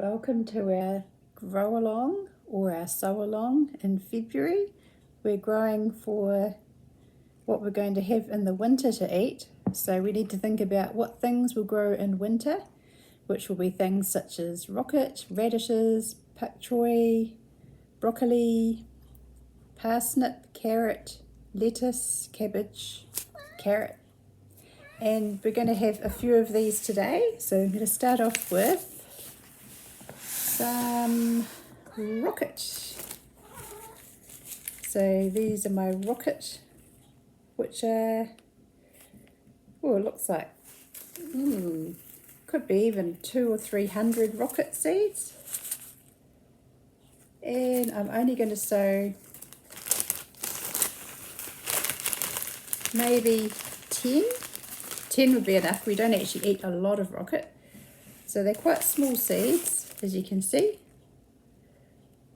Welcome to our grow along or our sow along in February. We're growing for what we're going to have in the winter to eat. So we need to think about what things will grow in winter, which will be things such as rocket, radishes, pak choi, broccoli, parsnip, carrot, lettuce, cabbage, carrot. And we're going to have a few of these today. So I'm going to start off with some rocket. So these are my rocket, which are, oh, it looks like, could be even 200 or 300 rocket seeds. And I'm only going to sow maybe 10. 10 would be enough. We don't actually eat a lot of rocket. So they're quite small seeds, as you can see.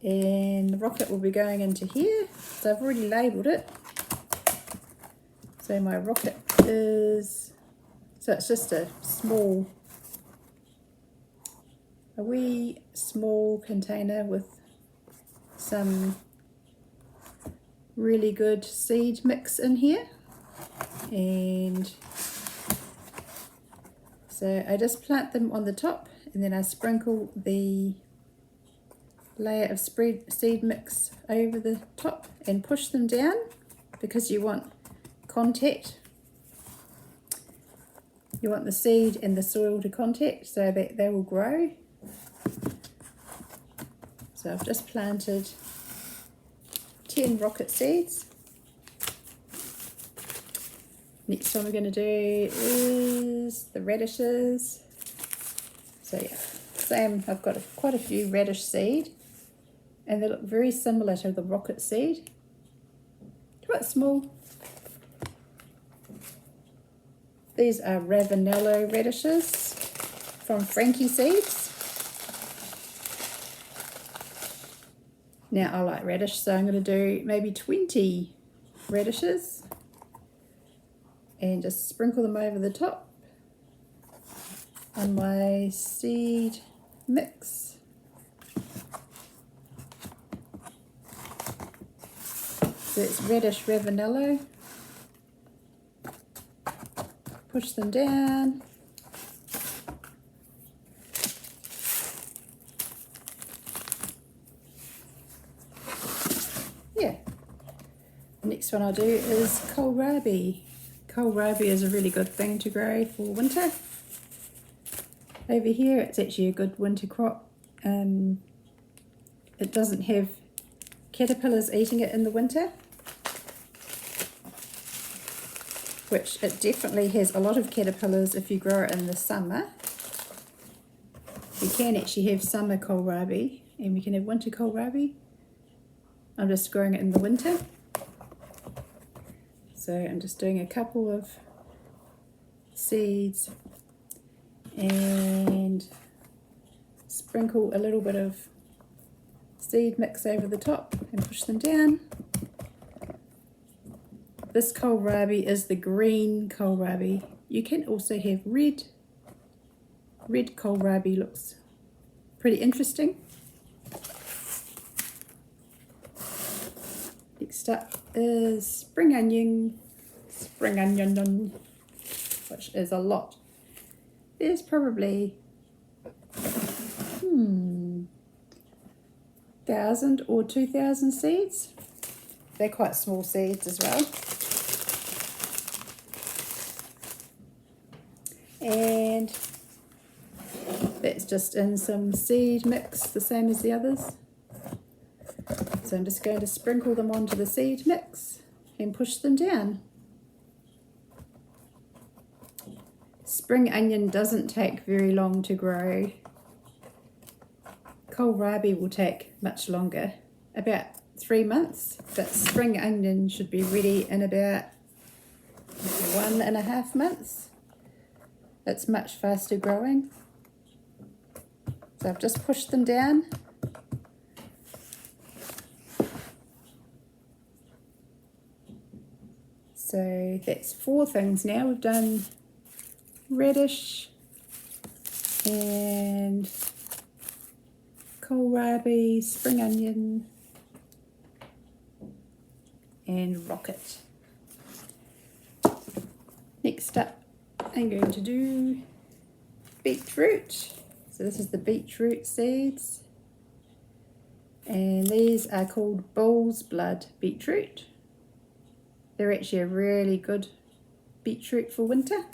And the rocket will be going into here. So I've already labelled it. So my rocket is, so it's just a wee small container with some really good seed mix in here. And so I just plant them on the top and then I sprinkle the layer of seed mix over the top and push them down because you want contact. You want the seed and the soil to contact so that they will grow. So I've just planted 10 rocket seeds. Next one we're going to do is the radishes. So yeah, same, I've got quite a few radish seed and they look very similar to the rocket seed. Quite small. These are Ravanello radishes from Frankie Seeds. Now I like radish, so I'm going to do maybe 20 radishes and just sprinkle them over the top on my seed mix. So it's Radish Ravanello. Push them down. Yeah. The next one I'll do is Kohl rabi. Kohl rabi is a really good thing to grow for winter. Over here it's actually a good winter crop. It doesn't have caterpillars eating it in the winter, which it definitely has a lot of caterpillars if you grow it in the summer. We can actually have summer kohlrabi and we can have winter kohlrabi. I'm just growing it in the winter. So I'm just doing a couple of seeds and sprinkle a little bit of seed mix over the top and push them down. This kohlrabi is the green kohlrabi. You can also have red. Red kohlrabi looks pretty interesting. Next up is spring onion, which is a lot. There's probably 1,000 or 2,000 seeds. They're quite small seeds as well. And that's just in some seed mix, the same as the others. So I'm just going to sprinkle them onto the seed mix and push them down. Spring onion doesn't take very long to grow. Kohlrabi will take much longer, about 3 months, but spring onion should be ready in about 1.5 months. It's much faster growing. So I've just pushed them down. So that's 4 things now. We've done radish and kohlrabi, spring onion, and rocket. Next up, I'm going to do beetroot. So this is the beetroot seeds, and these are called bull's blood beetroot. They're actually a really good beetroot for winter.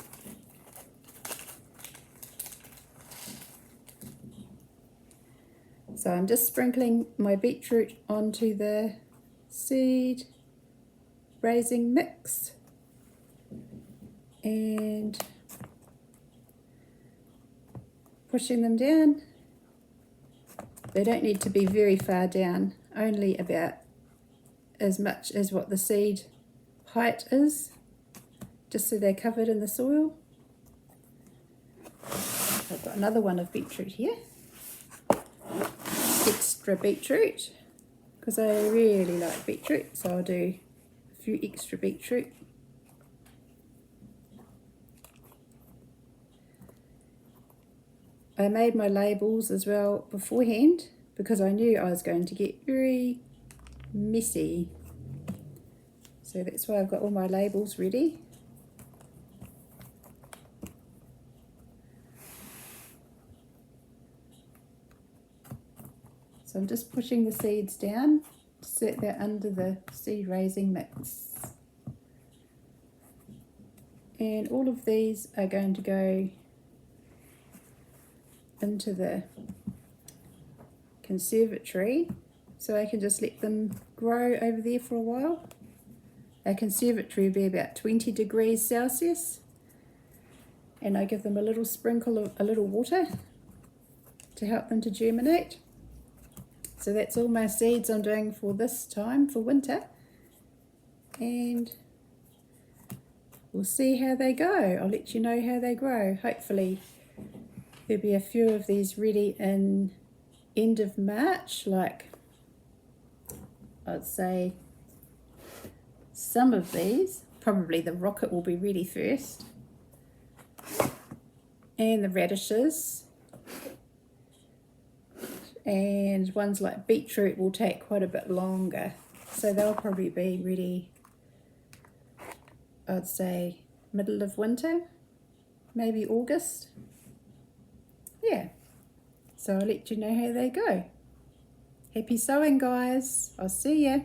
So I'm just sprinkling my beetroot onto the seed raising mix and pushing them down. They don't need to be very far down, only about as much as what the seed height is, just so they're covered in the soil. I've got another one of beetroot here, extra beetroot, because I really like beetroot, so I'll do a few extra beetroot. I made my labels as well beforehand because I knew I was going to get very messy. So that's why I've got all my labels ready. So I'm just pushing the seeds down so that they're under the seed raising mix. And all of these are going to go into the conservatory, so I can just let them grow over there for a while. Our conservatory will be about 20 degrees Celsius, and I give them a little sprinkle of a little water to help them to germinate. So that's all my seeds I'm doing for this time for winter, and we'll see how they go. I'll let you know how they grow. Hopefully there'll be a few of these ready in end of March, like I'd say some of these. Probably the rocket will be ready first, and the radishes, and ones like beetroot will take quite a bit longer, so they'll probably be ready, I'd say middle of winter, maybe August. Yeah, so I'll let you know how they go. Happy sowing, guys. I'll see ya.